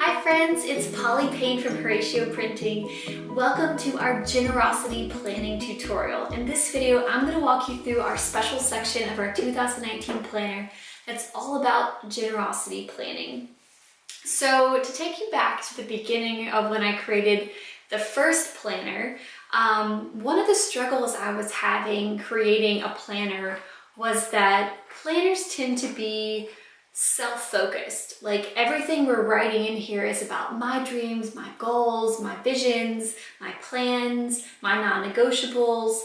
Hi friends, it's Polly Payne from Horacio Printing. Welcome to our generosity planning tutorial. In this video, I'm going to walk you through our special section of our 2019 planner that's all about generosity planning. So to take you back to the beginning of when I created the first planner, one of the struggles I was having creating a planner was that planners tend to be self-focused. Like everything we're writing in here is about my dreams, my goals, my visions, my plans, my non-negotiables,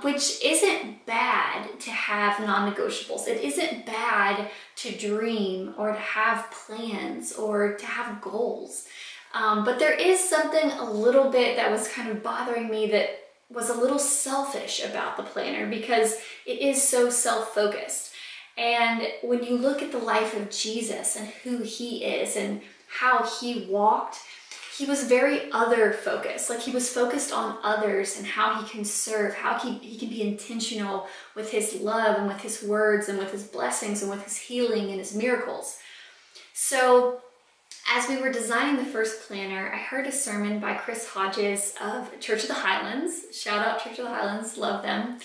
which isn't bad to have non-negotiables. It isn't bad to dream or to have plans or to have goals. But there is something a little bit that was kind of bothering me that was a little selfish about the planner because it is so self-focused. And when you look at the life of Jesus and who he is and how he walked, he was very other focused. Like he was focused on others and how he can serve, how he can be intentional with his love and with his words and with his blessings and with his healing and his miracles. So as we were designing the first planner, I heard a sermon by Chris Hodges of Church of the Highlands. Shout out Church of the Highlands, love them.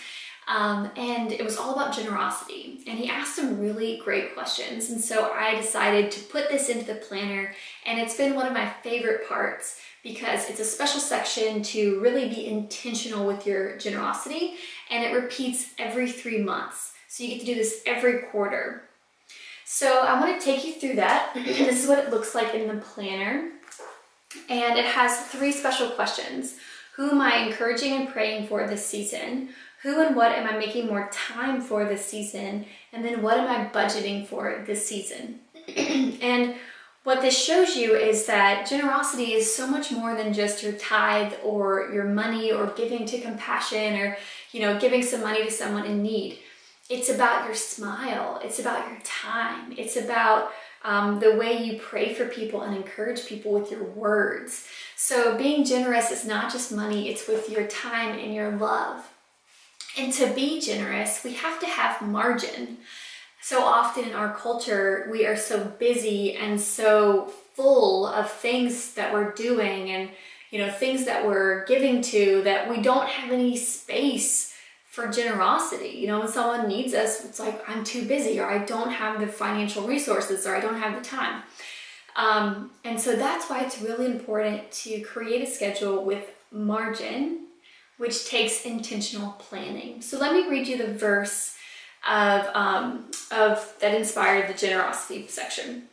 And it was all about generosity. And he asked some really great questions. And so I decided to put this into the planner. And it's been one of my favorite parts because it's a special section to really be intentional with your generosity. And it repeats every 3 months. So you get to do this every quarter. So I want to take you through that. This is what it looks like in the planner. And it has 3 special questions. Who am I encouraging and praying for this season? Who and what am I making more time for this season? And then what am I budgeting for this season? And what this shows you is that generosity is so much more than just your tithe or your money or giving to compassion or, giving some money to someone in need. It's about your smile. It's about your time. It's about the way you pray for people and encourage people with your words. So being generous is not just money, it's with your time and your love. And to be generous, we have to have margin. So often in our culture, we are so busy and so full of things that we're doing and, things that we're giving to that we don't have any space for generosity. When someone needs us, it's like, I'm too busy or I don't have the financial resources or I don't have the time. And so that's why it's really important to create a schedule with margin, which takes intentional planning. So let me read you the verse of that inspired the generosity section.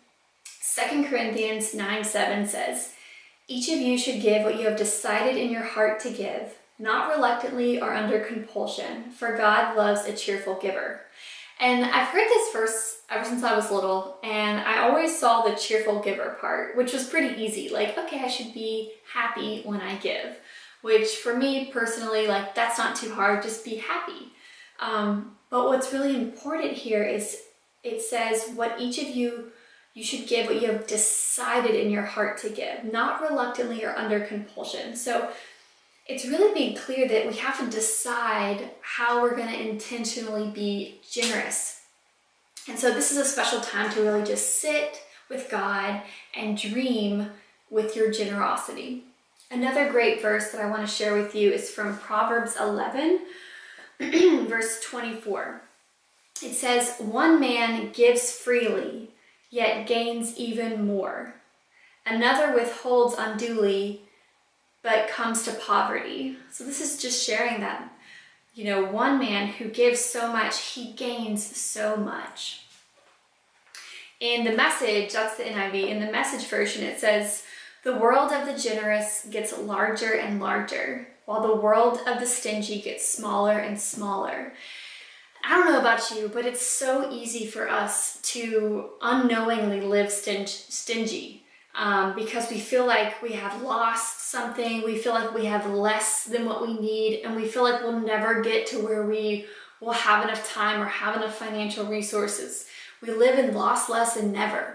2 Corinthians 9:7 says, "Each of you should give what you have decided in your heart to give, not reluctantly or under compulsion, for God loves a cheerful giver." And I've heard this verse ever since I was little, and I always saw the cheerful giver part, which was pretty easy. Like, okay, I should be happy when I give. Which for me personally, that's not too hard, just be happy. But what's really important here is it says what each of you should give what you have decided in your heart to give, not reluctantly or under compulsion. So it's really being clear that we have to decide how we're going to intentionally be generous. And so this is a special time to really just sit with God and dream with your generosity. Another great verse that I want to share with you is from Proverbs 11, verse 24. It says, "One man gives freely, yet gains even more. Another withholds unduly, but comes to poverty." So this is just sharing that, one man who gives so much, he gains so much. In the Message, that's the NIV, in the Message version, it says, "The world of the generous gets larger and larger, while the world of the stingy gets smaller and smaller." I don't know about you, but it's so easy for us to unknowingly live stingy because we feel like we have lost something, we feel like we have less than what we need, and we feel like we'll never get to where we will have enough time or have enough financial resources. We live in lost less and never.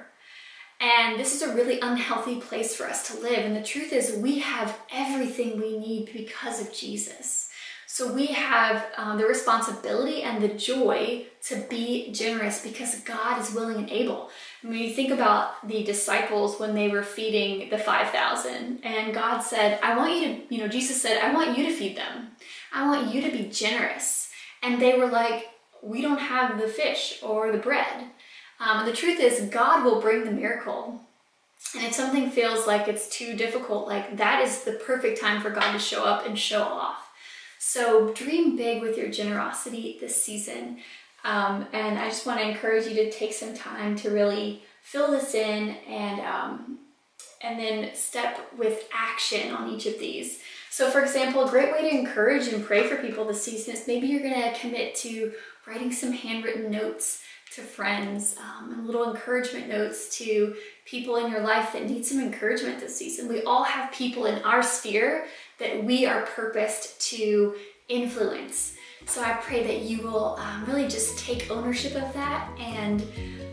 And this is a really unhealthy place for us to live. And the truth is we have everything we need because of Jesus. So we have the responsibility and the joy to be generous because God is willing and able. When you think about the disciples when they were feeding the 5,000, and God said, I want you to, Jesus said, I want you to feed them. I want you to be generous. And they were like, we don't have the fish or the bread. And the truth is, God will bring the miracle. And if something feels like it's too difficult, like that is the perfect time for God to show up and show off. So dream big with your generosity this season. And I just want to encourage you to take some time to really fill this in and then step with action on each of these. So for example, a great way to encourage and pray for people this season is maybe you're going to commit to writing some handwritten notes to friends, and little encouragement notes to people in your life that need some encouragement this season. We all have people in our sphere that we are purposed to influence. So I pray that you will really just take ownership of that and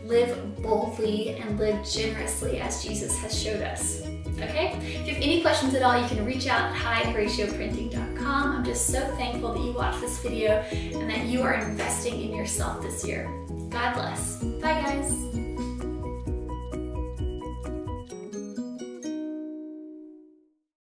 live boldly and live generously as Jesus has showed us. Okay? If you have any questions at all, you can reach out at hi@horacioprinting.com. I'm just so thankful that you watched this video and that you are investing in yourself this year. God bless. Bye guys.